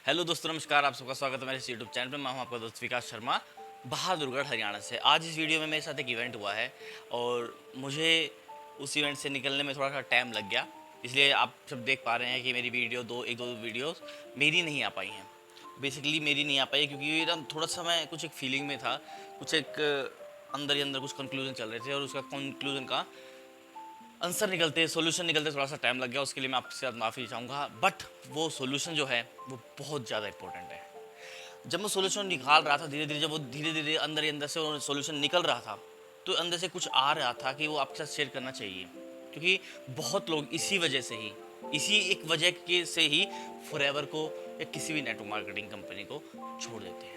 Hello दोस्तों, नमस्कार। आप सबका स्वागत है मेरे यूट्यूब चैनल पे। मैं हूं आपका दोस्त विकास शर्मा, बहादुरगढ़ हरियाणा से। आज इस वीडियो में मेरे साथ एक इवेंट हुआ है और मुझे उस इवेंट से निकलने में थोड़ा सा टाइम लग गया। इसलिए आप सब देख पा रहे हैं कि मेरी एक दो वीडियोस मेरी नहीं आ पाई हैं। बेसिकली मेरी नहीं आ पाई है क्योंकि ना थोड़ा सा मैं कुछ एक फीलिंग में था, कुछ एक अंदर ही अंदर कुछ कंक्लूजन चल रहे थे और उसका कंक्लूजन का आंसर निकलते, सॉल्यूशन निकलते थोड़ा सा टाइम लग गया। उसके लिए मैं आपसे माफ़ी चाहूँगा, बट वो सॉल्यूशन जो है वो बहुत ज़्यादा इंपॉर्टेंट है। जब मैं सॉल्यूशन निकाल रहा था धीरे धीरे, जब वो धीरे धीरे अंदर ही अंदर से वो सॉल्यूशन निकल रहा था, तो अंदर से कुछ आ रहा था कि वो आपके साथ शेयर करना चाहिए। क्योंकि बहुत लोग इसी वजह से ही, इसी एक वजह के से ही फॉरएवर को या किसी भी नेटवर्क मार्केटिंग कंपनी को छोड़ देते हैं।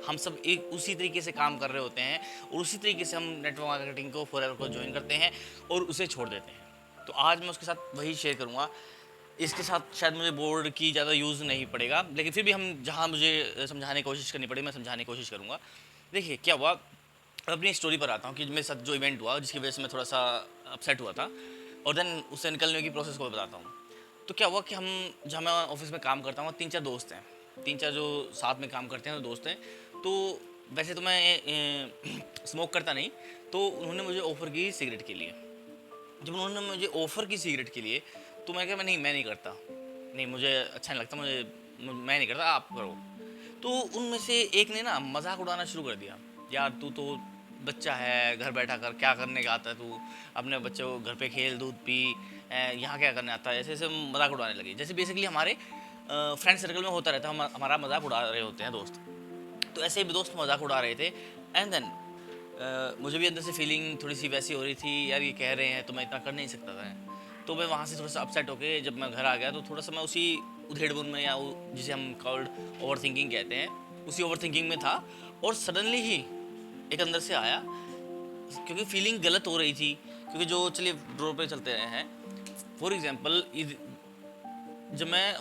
हम सब एक उसी तरीके से काम कर रहे होते हैं और उसी तरीके से हम नेटवर्क मार्केटिंग को फॉरएवर को ज्वाइन करते हैं और उसे छोड़ देते हैं। तो आज मैं उसके साथ वही शेयर करूँगा। इसके साथ शायद मुझे बोर्ड की ज़्यादा यूज़ नहीं पड़ेगा, लेकिन फिर भी हम जहाँ मुझे समझाने की कोशिश करनी पड़े मैं समझाने की कोशिश करूँगा। देखिए क्या हुआ, अपनी स्टोरी पर आता हूँ कि मेरे साथ जो इवेंट हुआ जिसकी वजह से मैं थोड़ा सा अपसेट हुआ था, और देन उससे निकलने की प्रोसेस को बताता हूँ। तो क्या हुआ कि हम जहाँ मैं ऑफिस में काम करता हूँ, तीन चार दोस्त हैं, तीन चार जो साथ में काम करते हैं तो दोस्त हैं। तो वैसे तो मैं स्मोक करता नहीं, तो उन्होंने मुझे ऑफ़र की सिगरेट के लिए। जब उन्होंने मुझे ऑफ़र की सिगरेट के लिए, तो मैं कहा मैं नहीं करता, नहीं मुझे अच्छा नहीं लगता, मैं नहीं करता, आप करो। तो उनमें से एक ने ना मजाक उड़ाना शुरू कर दिया, यार तू तो बच्चा है, घर बैठा कर क्या करने का आता है तू, अपने बच्चे को घर पे खेल दूध पी, यहाँ क्या करने आता है, ऐसे ऐसे मजाक उड़ाने लगे। जैसे बेसिकली हमारे फ्रेंड सर्कल में होता रहता है, हमारा मजाक उड़ा रहे होते हैं दोस्त। तो ऐसे ही दोस्त मजाक उड़ा रहे थे, एंड देन मुझे भी अंदर से फीलिंग थोड़ी सी वैसी हो रही थी, यार ये कह रहे हैं तो मैं इतना कर नहीं सकता था। तो मैं वहाँ से थोड़ा सा अपसेट होके जब मैं घर आ गया, तो थोड़ा सा मैं उसी उधेड़-बुन में, या जिसे हम कॉल्ड ओवर थिंकिंग कहते हैं, उसी ओवर थिंकिंग में था। और सडनली ही एक अंदर से आया, क्योंकि फीलिंग गलत हो रही थी। क्योंकि जो, चलिए ड्रॉ पे चलते रहे हैं। फॉर एग्जाम्पल, जब मैं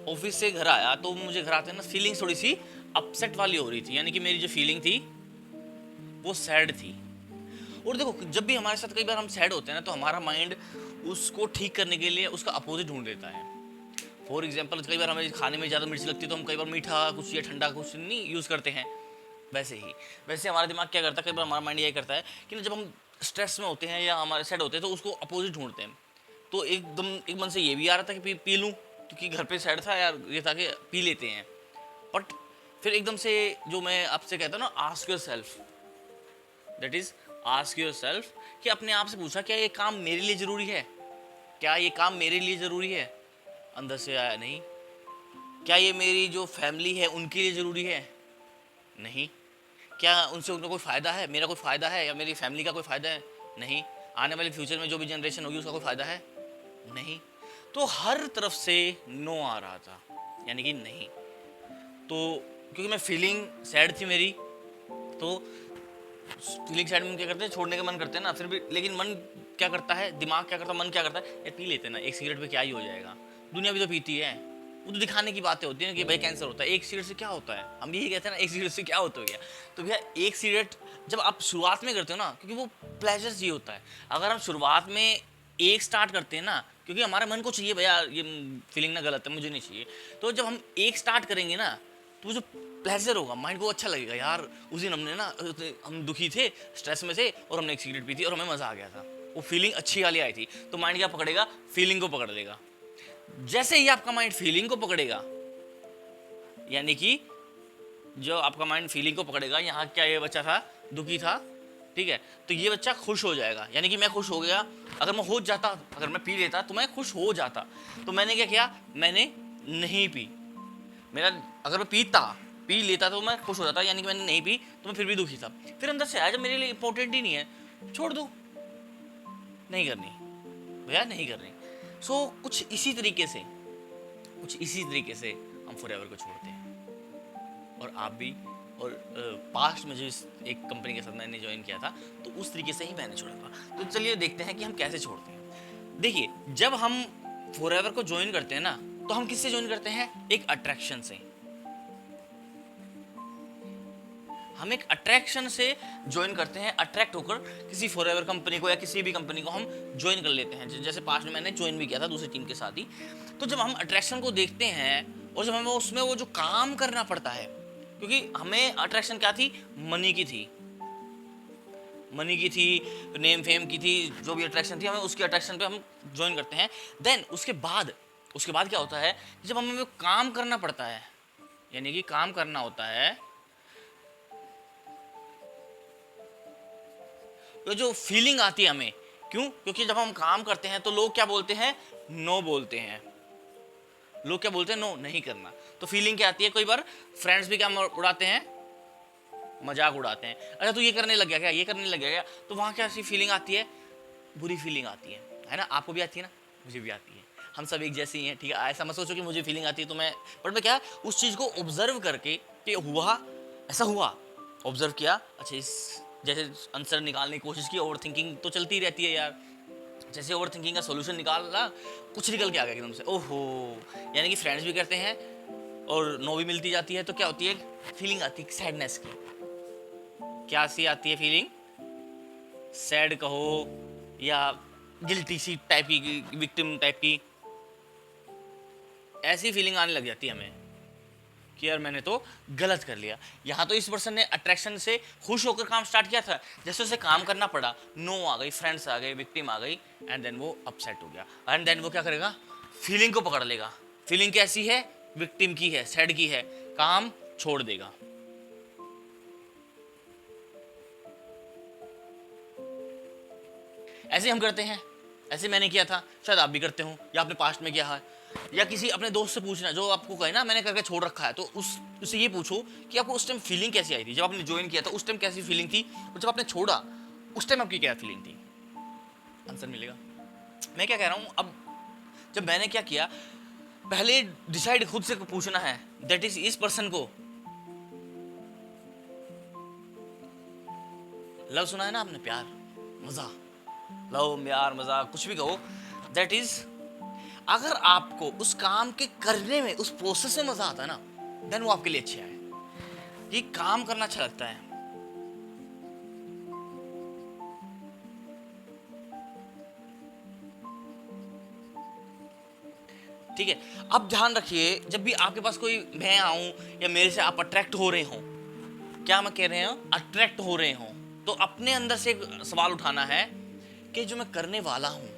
ऑफिस से घर आया तो मुझे घर आते हैं ना फीलिंग थोड़ी सी अपसेट वाली हो रही थी, यानी कि मेरी जो फीलिंग थी वो सैड थी। और देखो, जब भी हमारे साथ कई बार हम सैड होते हैं ना, तो हमारा माइंड उसको ठीक करने के लिए उसका अपोजिट ढूंढ लेता है। फॉर एग्जाम्पल, कई बार हमें खाने में ज़्यादा मिर्च लगती है तो हम कई बार मीठा कुछ या ठंडा कुछ नहीं यूज़ करते हैं। वैसे हमारा दिमाग क्या करता है, कई बार हमारा माइंड ये करता है कि ना, जब हम स्ट्रेस में होते हैं या हमारे सैड होते हैं तो उसको अपोजिट ढूंढते हैं। तो एकदम एक मन से ये भी आ रहा था कि पी लूँ, क्योंकि घर पे सैड था यार, ये था कि पी लेते हैं। बट फिर एकदम से, जो मैं आपसे कहता हूँ ना, ask your self, that is ask your self, कि अपने आप से पूछा, क्या ये काम मेरे लिए ज़रूरी है? क्या ये काम मेरे लिए ज़रूरी है? अंदर से आया, नहीं। क्या ये मेरी जो फैमिली है उनके लिए ज़रूरी है? नहीं। क्या उनसे उनका कोई फ़ायदा है, मेरा कोई फ़ायदा है, या मेरी फैमिली का कोई फ़ायदा है? नहीं। आने वाले फ्यूचर में जो भी जनरेशन होगी उसका कोई फ़ायदा है? नहीं। तो हर तरफ से नो आ रहा था, यानी कि नहीं। तो क्योंकि मैं फीलिंग सैड थी मेरी, तो फीलिंग साइड में क्या करते हैं, छोड़ने का मन करते हैं ना, फिर भी लेकिन मन क्या करता है, दिमाग क्या करता है, मन क्या करता है, ये पी लेते हैं ना, एक सिगरेट पे क्या ही हो जाएगा, दुनिया भी तो पीती है। वो तो दिखाने की बातें होती हैं कि भाई कैंसर होता है, एक सिगरेट से क्या होता है, हम यही कहते हैं ना, एक सिगरेट से क्या होता है। तो भैया एक सिगरेट जब आप शुरुआत में करते हो ना, क्योंकि वो प्लेजर चाहिए होता है। अगर हम शुरुआत में एक स्टार्ट करते हैं ना, क्योंकि हमारे मन को चाहिए भैया ये फीलिंग ना गलत है, मुझे नहीं चाहिए। तो जब हम एक स्टार्ट करेंगे ना, तो जो प्लेजर होगा, माइंड को अच्छा लगेगा, यार उस दिन हमने ना, हम दुखी थे, स्ट्रेस में थे, और हमने एक सिगरेट पी थी और हमें मज़ा आ गया था, वो फीलिंग अच्छी वाली आई थी। तो माइंड क्या पकड़ेगा, फीलिंग को पकड़ लेगा। जैसे ही आपका माइंड फीलिंग को पकड़ेगा, यानी कि जो आपका माइंड फीलिंग को पकड़ेगा, यहाँ क्या ये बच्चा था, दुखी था, ठीक है, तो ये बच्चा खुश हो जाएगा, यानी कि मैं खुश हो गया। अगर मैं हो जाता, अगर मैं पी लेता तो मैं खुश हो जाता। तो मैंने क्या किया, मैंने नहीं पी। मेरा, अगर मैं पी लेता तो मैं खुश हो जाता, यानी कि मैंने नहीं पी तो मैं फिर भी दुखी था। फिर अंदर से आया, जब मेरे लिए इंपॉर्टेंट ही नहीं है, छोड़ दो, नहीं करनी भैया, नहीं करनी। सो कुछ इसी तरीके से हम फॉरएवर को छोड़ते हैं। और आप भी, और पास्ट में जो एक कंपनी के साथ मैंने ज्वाइन किया था, तो उस तरीके से ही मैंने छोड़ा था। तो चलिए देखते हैं कि हम कैसे छोड़ते हैं। देखिए, जब हम फॉरएवर को ज्वाइन करते हैं ना, तो हम किससे ज्वाइन करते हैं, एक अट्रैक्शन से। हम एक अट्रैक्शन से ज्वाइन करते हैं, अट्रैक्ट होकर किसी फॉरएवर कंपनी को या किसी भी कंपनी को हम ज्वाइन कर लेते हैं। जैसे पास्ट में मैंने ज्वाइन भी किया था दूसरी टीम के साथ ही। तो जब हम अट्रैक्शन को देखते हैं और जब हमें उसमें वो जो काम करना पड़ता है, क्योंकि हमें अट्रैक्शन क्या थी, मनी की थी, मनी की थी, नेम फेम की थी, जो भी अट्रैक्शन थी हमें उसकी अट्रैक्शन पे हम ज्वाइन करते हैं। देन उसके बाद क्या होता है, जब हमें वो काम करना पड़ता है, यानी कि काम करना होता है, तो जो फीलिंग आती है हमें, क्यों, क्योंकि जब हम काम करते हैं तो लोग क्या बोलते हैं, नो बोलते हैं, लोग क्या बोलते हैं, नो नहीं करना। तो फीलिंग क्या आती है, कई बार फ्रेंड्स भी क्या उड़ाते हैं, मजाक उड़ाते हैं, अच्छा तू ये करने लग गया क्या, ये करने लग गया क्या, तो वहाँ क्या सी फीलिंग आती है, बुरी फीलिंग आती है ना। आपको भी आती है ना, मुझे भी आती है, हम सब एक जैसे ही हैं, ठीक है। ऐसा मत सोचो कि मुझे फीलिंग आती है तो मैं, बट मैं क्या उस चीज़ को ऑब्जर्व करके कि हुआ, ऐसा हुआ, ऑब्जर्व किया, अच्छा इस जैसे आंसर निकालने की कोशिश की, ओवर थिंकिंग तो चलती रहती है यार, जैसे ओवर थिंकिंग का सोल्यूशन निकाला, कुछ निकल के आ गया एकदम से, ओहो। यानी कि फ्रेंड्स भी करते हैं और नो भी मिलती जाती है, तो क्या होती है, फीलिंग आती है सैडनेस की, क्या सी आती है फीलिंग, सैड कहो या गिल्टी सी टाइप की, विक्टिम टाइप की, ऐसी फीलिंग आने लग जाती है हमें कि यार मैंने तो गलत कर लिया। यहाँ तो इस पर्सन ने अट्रैक्शन से खुश होकर काम स्टार्ट किया था, जैसे उसे काम करना पड़ा, नो आ गई, फ्रेंड्स आ गए, विक्टिम आ गई, एंड देन वो अपसेट हो गया, एंड देन वो क्या करेगा, फीलिंग को पकड़ लेगा। फीलिंग कैसी है, विक्टिम की है, सैड की है, काम छोड़ देगा। ऐसे हम करते हैं, ऐसे मैंने किया था, शायद आप भी करते हो, या आपने पास्ट में किया है, या किसी अपने दोस्त से पूछना जो आपको कहे ना मैंने करके छोड़ रखा है, तो उससे ये पूछो कि आपको उस टाइम फीलिंग कैसी आई थी, जब आपने ज्वाइन किया था उस टाइम कैसी फीलिंग थी, और जब आपने छोड़ा उस टाइम आपकी क्या फीलिंग थी, आंसर मिलेगा। मैं क्या कह रहा हूँ, अब जब मैंने क्या किया, पहले डिसाइड खुद से पूछना है, दैट इज इस पर्सन को लव, सुना है ना आपने, प्यार, मजा, लव, प्यार, मजा, कुछ भी कहो, दैट इज, अगर आपको उस काम के करने में, उस प्रोसेस में मजा आता है ना, देन वो आपके लिए अच्छा है। ये काम करना अच्छा लगता है। ठीक है, अब ध्यान रखिए, जब भी आपके पास कोई, मैं आऊं या मेरे से आप अट्रैक्ट हो रहे हो, क्या मैं कह रहे हैं, अट्रैक्ट हो रहे हो, तो अपने अंदर से एक सवाल उठाना है कि जो मैं करने वाला हूं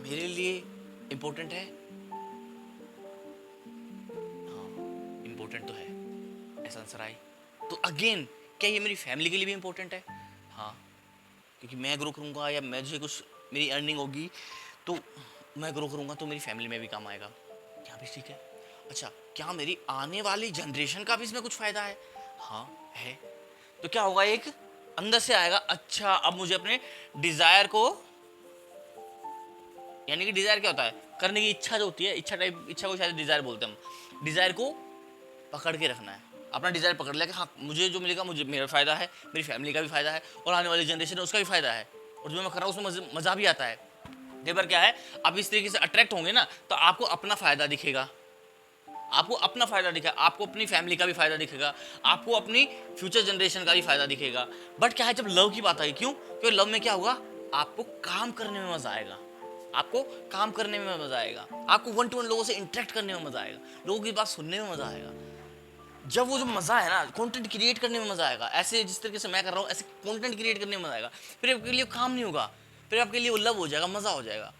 मेरे लिए इंपॉर्टेंट है, इंपॉर्टेंट तो है, ऐसा आंसर आए तो अगेन, क्या ये मेरी फैमिली के लिए भी इंपॉर्टेंट है, हाँ, क्योंकि मैं ग्रो करूंगा या मुझे कुछ, मेरी अर्निंग होगी तो मैं ग्रो करूंगा तो मेरी फैमिली में भी काम आएगा, क्या भी ठीक है। अच्छा, क्या मेरी आने वाली जनरेशन का भी इसमें कुछ फायदा है, हाँ है, तो क्या होगा, एक अंदर से आएगा, अच्छा अब मुझे अपने डिजायर को, यानी कि डिजायर क्या होता है, करने की इच्छा जो होती है, इच्छा टाइप, इच्छा को शायद डिजायर बोलते हैं हम, डिजायर को पकड़ के रखना है, अपना डिजायर पकड़ लिया कि हाँ मुझे जो मिलेगा, मुझे मेरा फायदा है, मेरी फैमिली का भी फायदा है, और आने वाली जनरेशन है उसका भी फायदा है, और जो मैं कर रहा हूँ उसमें मजा भी आता है। कई बार क्या है, आप इस तरीके से अट्रैक्ट होंगे ना, तो आपको अपना फायदा दिखेगा, आपको अपना फायदा दिखेगा, आपको अपनी फैमिली का भी फायदा दिखेगा, आपको अपनी फ्यूचर जनरेशन का भी फायदा दिखेगा। बट क्या है, जब लव की बात आई, क्यों, क्योंकि लव में क्या होगा, आपको काम करने में मजा आएगा, आपको काम करने में मजा आएगा, आपको वन टू वन लोगों से इंटरेक्ट करने में मजा आएगा, लोगों की बात सुनने में मजा आएगा। जब वो जो मजा है ना, कंटेंट क्रिएट करने में मजा आएगा, ऐसे जिस तरीके से मैं कर रहा हूँ ऐसे कंटेंट क्रिएट करने में मजा आएगा, फिर आपके लिए काम नहीं होगा, फिर आपके लिए वो लव हो जाएगा, मजा हो जाएगा।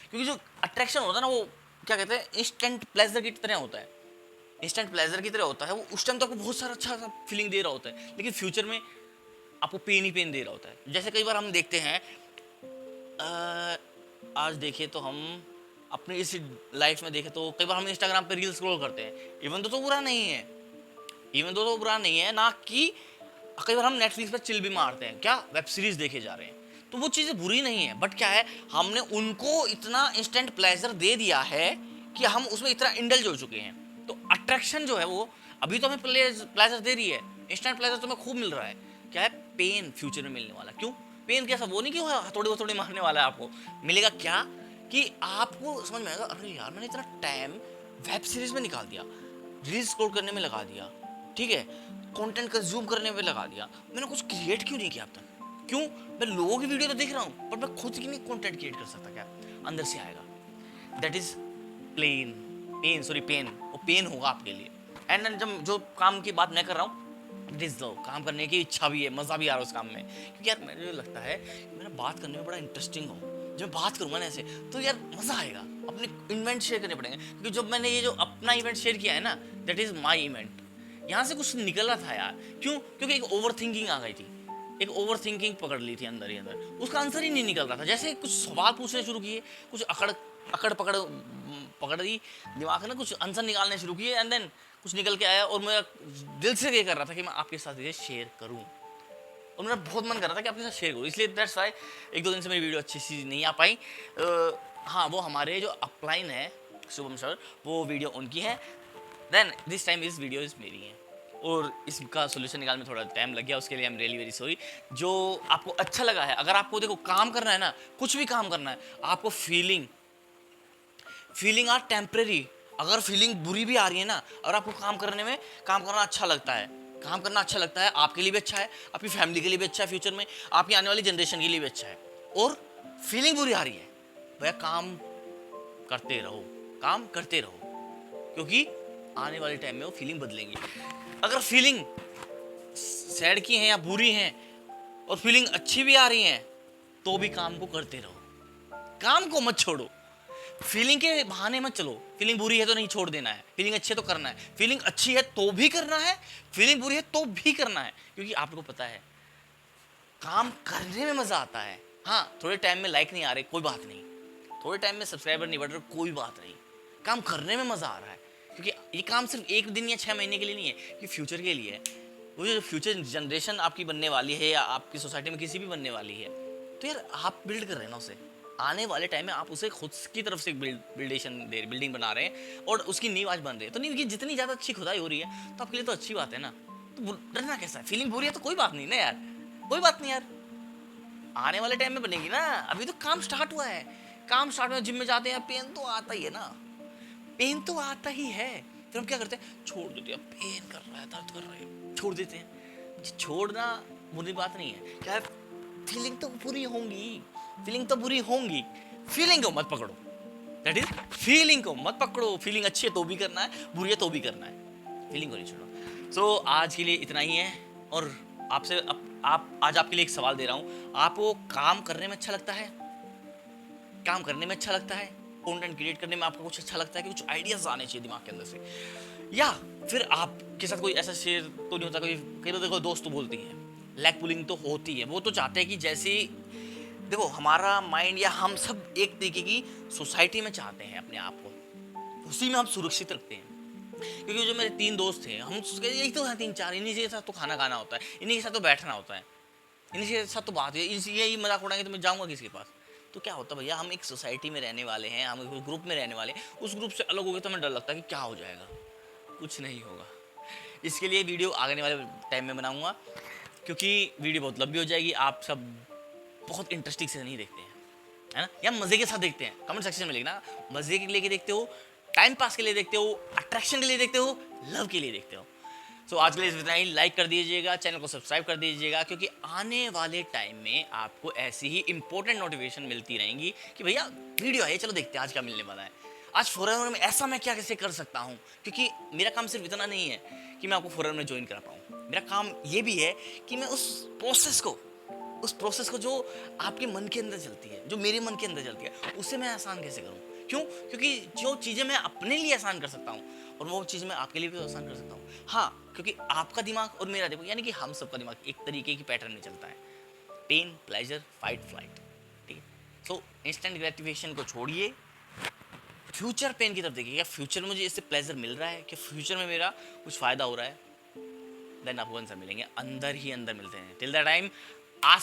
क्योंकि जो अट्रैक्शन होता है ना, वो क्या कहते हैं, इंस्टेंट प्लेजर की तरह होता है, इंस्टेंट प्लेजर की तरह होता है वो, उस टाइम तो आपको बहुत सारा अच्छा फीलिंग दे रहा होता है, लेकिन फ्यूचर में आपको पेन ही पेन दे रहा होता है। जैसे कई बार हम देखते हैं, आज देखें तो हम अपनी इस लाइफ में देखें तो कई बार हम इंस्टाग्राम पे रील स्क्रॉल करते हैं, इवन तो बुरा नहीं है, इवन तो बुरा नहीं है ना, कि कई बार हम नेटफ्लिक्स पर चिल भी मारते हैं, क्या वेब सीरीज देखे जा रहे हैं, तो वो चीज़ें बुरी नहीं है, बट क्या है, हमने उनको इतना इंस्टेंट प्लेजर दे दिया है कि हम उसमें इतना इंडल्ज हो चुके हैं। तो अट्रैक्शन जो है वो अभी तो हमें प्लेजर दे रही है, इंस्टेंट प्लेजर तो हमें खूब मिल रहा है, क्या है, पेन फ्यूचर में मिलने वाला। क्यों पेन, कैसा, वो नहीं कि हथौड़े मारने वाला है, आपको मिलेगा क्या, कि आपको समझ में आएगा, अरे यार मैंने इतना टाइम वेब सीरीज में निकाल दिया, रील स्क्रॉल करने में लगा दिया, ठीक है, कंटेंट कंज्यूम करने में लगा दिया, मैंने कुछ क्रिएट क्यों नहीं किया अब तक, क्यों, मैं लोगों की वीडियो तो देख रहा हूँ पर मैं खुद की नहीं कंटेंट क्रिएट कर सकता, क्या अंदर से आएगा, दैट इज प्लेन, पेन, वो पेन होगा आपके लिए। एंड देन जब जो काम की बात मैं कर रहा हूँ, इट इज लव, काम करने की इच्छा भी है, मज़ा भी आ रहा है उस काम में, क्योंकि यार मुझे लगता है कि मेरा बात करने में बड़ा इंटरेस्टिंग हो। जब मैं बात करूँगा ना ऐसे, तो यार मज़ा आएगा। अपने इवेंट शेयर करने पड़ेंगे, क्योंकि जब मैंने ये जो अपना इवेंट शेयर किया है ना, दैट इज़ माई इवेंट, यहाँ से कुछ निकल रहा था यार। क्यों? क्योंकि एक ओवर थिंकिंग आ गई थी, एक ओवर थिंकिंग पकड़ ली थी अंदर ही अंदर, उसका आंसर ही नहीं निकल रहा था। जैसे कुछ सवाल पूछने शुरू किए, कुछ अकड़ पकड़ पकड़ दी दिमाग ने, कुछ आंसर निकालने शुरू किए, एंड देन कुछ निकल के आया, और मेरा दिल से ये कर रहा था कि मैं आपके साथ ये शेयर करूं, और मेरा बहुत मन कर रहा था कि आपके साथ शेयर करूं। इसलिए दैट्स वाई एक दो दिन से मेरी वीडियो अच्छी सी नहीं आ पाई। हाँ, वो हमारे जो अपलाइन है शुभम सर, वो वीडियो उनकी है, देन दिस टाइम इस वीडियो इज मेरी है, और इसका सोल्यूशन निकालने में थोड़ा टाइम लग गया, उसके लिए I am really very sorry. जो आपको अच्छा लगा है, अगर आपको देखो काम करना है ना, कुछ भी काम करना है, आपको फीलिंग आर टेम्परेरी। अगर फीलिंग बुरी भी आ रही है ना, अगर आपको काम करना अच्छा लगता है, काम करना अच्छा लगता है, आपके लिए भी अच्छा है, आपकी फैमिली के लिए भी अच्छा है, फ्यूचर में आपकी आने वाली जनरेशन के लिए भी अच्छा है, और फीलिंग बुरी आ रही है, भैया काम करते रहो, काम करते रहो, क्योंकि आने वाले टाइम में वो फीलिंग बदलेंगी। अगर फीलिंग सैड की हैं या बुरी हैं, और फीलिंग अच्छी भी आ रही हैं, तो भी काम को करते रहो, काम को मत छोड़ो। फीलिंग के बहाने मत चलो। फीलिंग बुरी है तो नहीं छोड़ देना है, फीलिंग अच्छी है तो करना है, फीलिंग अच्छी है तो भी करना है, फीलिंग बुरी है तो भी करना है, क्योंकि आपको पता है काम करने में मजा आता है। हाँ, थोड़े टाइम में लाइक नहीं आ रहे, कोई बात नहीं, थोड़े टाइम में सब्सक्राइबर नहीं बढ़ रहे, कोई बात नहीं, काम करने में मजा आ रहा है, क्योंकि ये काम सिर्फ एक दिन या 6 महीने के लिए नहीं है, ये फ्यूचर के लिए है। वो जो फ्यूचर जनरेशन आपकी बनने वाली है, या आपकी सोसाइटी में किसी भी बनने वाली है, तो यार आप बिल्ड कर रहे हैं ना उसे। आने वाले टाइम में आप उसे खुद की तरफ से बिल्डिंग बना रहे हैं, और उसकी नींव आज बन रही है। तो नींव की जितनी ज़्यादा अच्छी खुदाई हो रही है, तो आपके लिए तो अच्छी बात है ना। तो डरना कैसा है? फीलिंग बुरी है तो कोई बात नहीं ना यार, कोई बात नहीं यार, आने वाले टाइम में बनेगी ना। अभी तो काम स्टार्ट हुआ है, काम स्टार्ट हुआ, जिम में जाते हैं, पेन तो आता ही है ना, पेन तो आता ही है। फिर हम क्या करते हैं? छोड़ देते हैं, पेन कर रहा है, दर्द कर रहा है, छोड़ देते हैं। छोड़ना बुरी बात नहीं है, क्या है, फीलिंग तो बुरी होंगी, फीलिंग तो बुरी होंगी, फीलिंग को मत पकड़ो, दैट इज फीलिंग को मत पकड़ो। फीलिंग अच्छी है तो भी करना है, बुरी है तो भी करना है, फीलिंग को नहीं छोड़ो। सो आज के लिए इतना ही है, और आपसे आप आज आपके लिए एक सवाल दे रहा हूँ, आपको काम करने में अच्छा लगता है? काम करने में अच्छा लगता है? कंटेंट क्रिएट करने में आपको कुछ अच्छा लगता है कि कुछ आइडियाज आने चाहिए दिमाग के अंदर से, या फिर आपके साथ कोई ऐसा शेयर तो नहीं होता? कई बार देखो दोस्त तो बोलती हैं, लैग पुलिंग तो होती है, वो तो चाहते हैं कि जैसे देखो हमारा माइंड या हम सब एक तरीके की सोसाइटी में चाहते हैं अपने आप को, उसी में हम सुरक्षित रखते हैं। क्योंकि जो मेरे 3 दोस्त थे, हम यही तो हैं 3-4, इन्हीं के साथ तो खाना खाना होता है, इन्हीं के साथ तो बैठना होता है, इन्हीं के साथ तो बात है, यही मजाक उड़ाएंगे तो मैं जाऊँगा किसके पास? तो क्या होता है भैया, हम एक सोसाइटी में रहने वाले हैं, हम एक ग्रुप में रहने वाले हैं, उस ग्रुप से अलग हो गए तो हमें डर लगता है कि क्या हो जाएगा, कुछ नहीं होगा। इसके लिए वीडियो आगे वाले टाइम में बनाऊंगा, क्योंकि वीडियो बहुत लंबी हो जाएगी, आप सब बहुत इंटरेस्टिंग से नहीं देखते हैं, है ना, या मज़े के साथ देखते हैं। कमेंट सेक्शन में लिखना, मज़े के लिए देखते हो, टाइम पास के लिए देखते हो, अट्रैक्शन के लिए देखते हो, लव के लिए देखते हो। सो आज के लिए इतना ही। लाइक कर दीजिएगा, चैनल को सब्सक्राइब कर दीजिएगा, क्योंकि आने वाले टाइम में आपको ऐसी ही इंपॉर्टेंट नोटिफिकेशन मिलती रहेंगी कि भैया वीडियो है, चलो देखते हैं आज क्या मिलने वाला है, आज फॉरेनर में ऐसा मैं क्या कैसे कर सकता हूँ। क्योंकि मेरा काम सिर्फ इतना नहीं है कि मैं आपको फॉरेनर में ज्वाइन करा पाऊँ, मेरा काम ये भी है कि मैं उस प्रोसेस को जो आपके मन के अंदर चलती है, जो मेरे मन के अंदर चलती है, उसे मैं आसान कैसे करूँ। क्यों? क्योंकि जो चीज़ें मैं अपने लिए आसान कर सकता हूँ, और वो चीज़ मैं आपके लिए भी तो आसान कर सकता हूँ। हाँ, क्योंकि आपका दिमाग और मेरा दिमाग, यानी कि हम सबका दिमाग एक तरीके की पैटर्न में चलता है, पेन, प्लेजर, फाइट, फ्लाइट, ठीक है। सो इंस्टेंट ग्रेटिफिकेशन को छोड़िए, फ्यूचर पेन की तरफ देखिए, क्या फ्यूचर में मुझे इससे प्लेजर मिल रहा है, क्या फ्यूचर में मेरा कुछ फ़ायदा हो रहा है, देन आपको आंसर मिलेंगे, अंदर ही अंदर मिलते हैं। Till the time ask